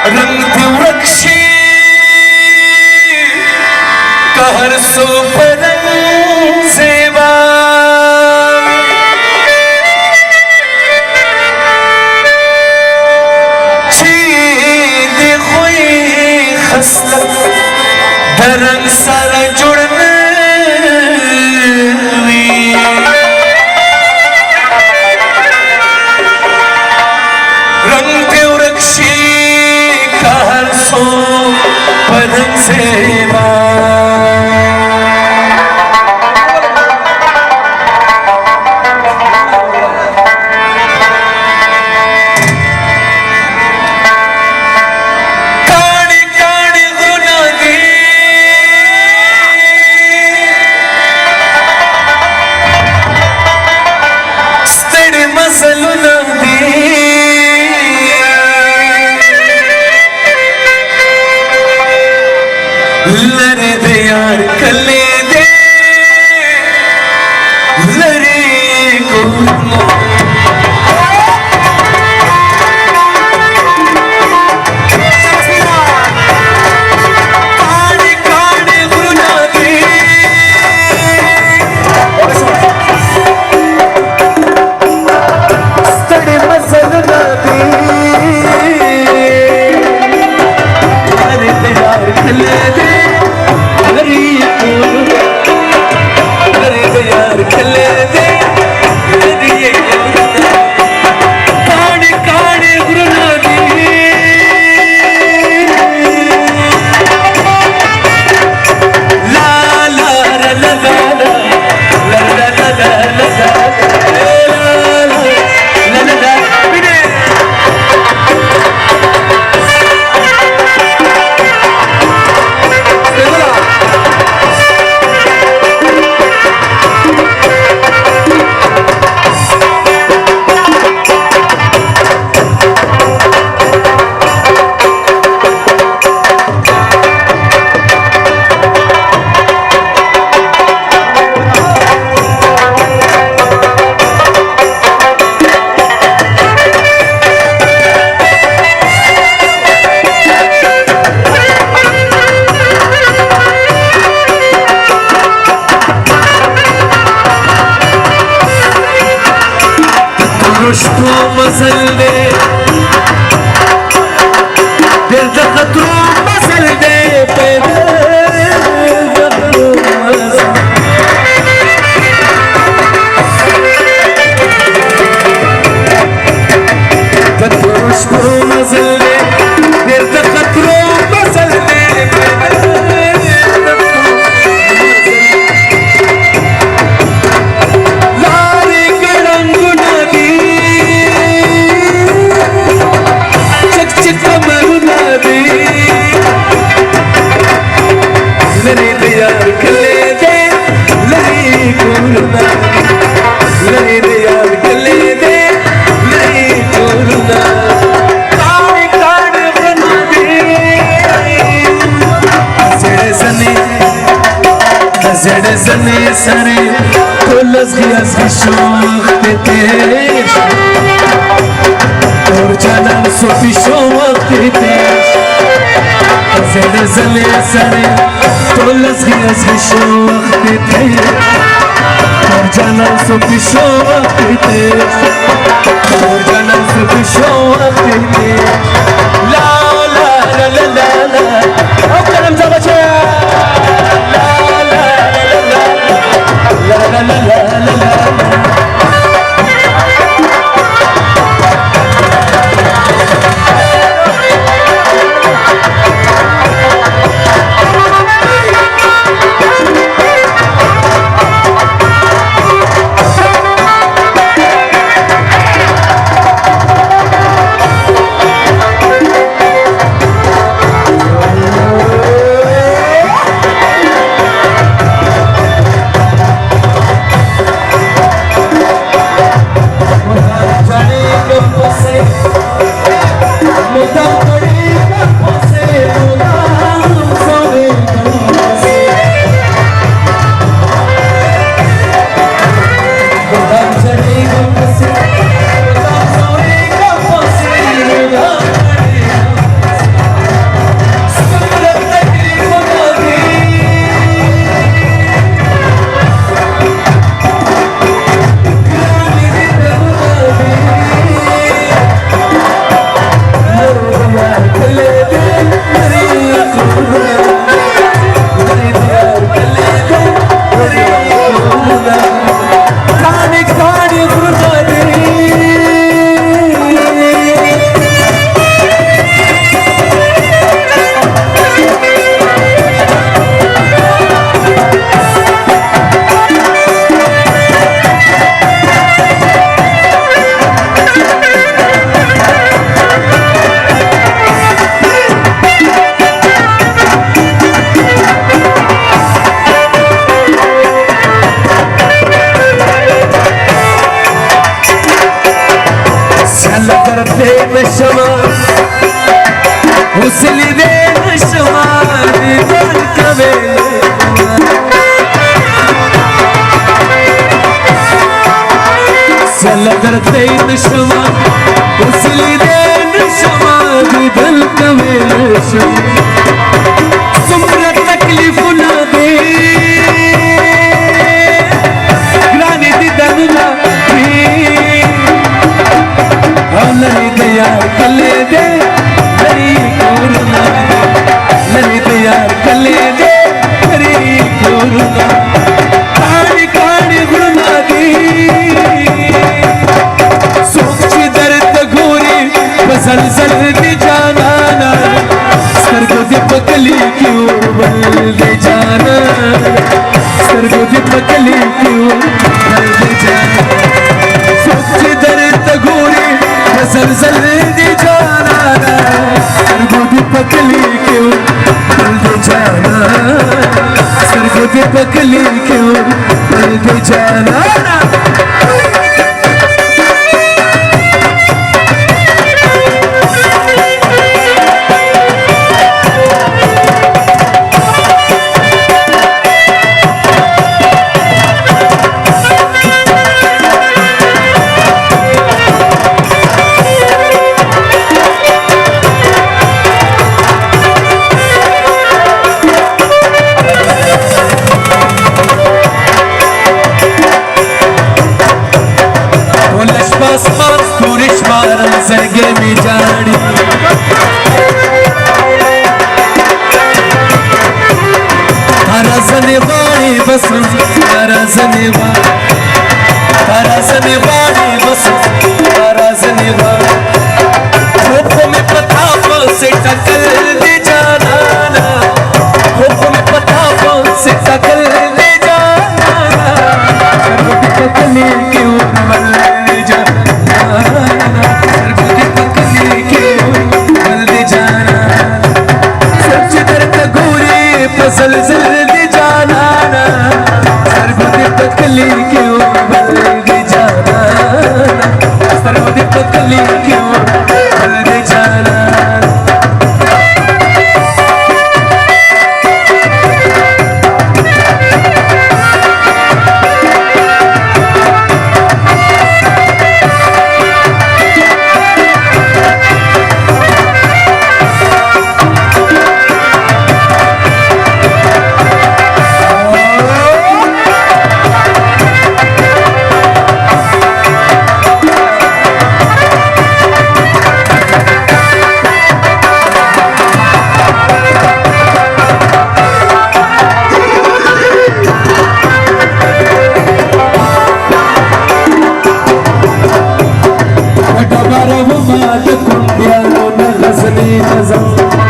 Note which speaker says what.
Speaker 1: रंग वृक्षी कहर सो परंग सेवा छीद हुई खसलत दरंग सर जुड़ने रंग वृक्षी कहर सो परंग सेवा लरे दे यार कले दे लरे को रुश्तो मसल दे दिल तखतू मसल दे रुश्तो मसल दे दिल तखतू मसल दे जने सरे तो लज़गियाज़ की शौक़ देते और जानम सोफी शौक़ देते जने सरे तो लज़गियाज़ की शौक़ देते और जानम सोफी शौक़ देते और जानम सोफी शौक़ देते ला ला ला ला ला ला अब कलम जा बचे la la la la la उसली दे नशमा दिल कवेले सलगर ते नशमा उसली दे नशमा दिल कवेले सुमर तकलीफ ना दे ग्रानी दी दनुला नहीं तैयार कले दे हरी कोरुना नहीं तैयार कले दे हरी कोरुना कानी कानी गुणना दी सोची दर्द घोरी बसलसल दी जाना स्वर्ग दी पकली क्यों बल दे जाना स्वर्ग दी पकली क्यों बल दे जाना सोची दर्द घोरी बसलसल दी जाना स्वर्ग दी पकली क्यों बल दे जाना स्वर्ग दी पकली क्यों बल दे जाना आसमान सूरज मारन सरगे में जानी तारा सने वाणी बस तारा सने वाणी बस तारा सने में पता से टकल दे जाना में पता से टकल दे जाना पकली क्यों बल दे जाना पकली क्यों बल दे जाना सच दर्द घोरी फसल दे जाना सर्व पकली क्यों बल दे जाना सर्व पकली क्यों बल दे जाना Maat kundiya no na ghazli nazam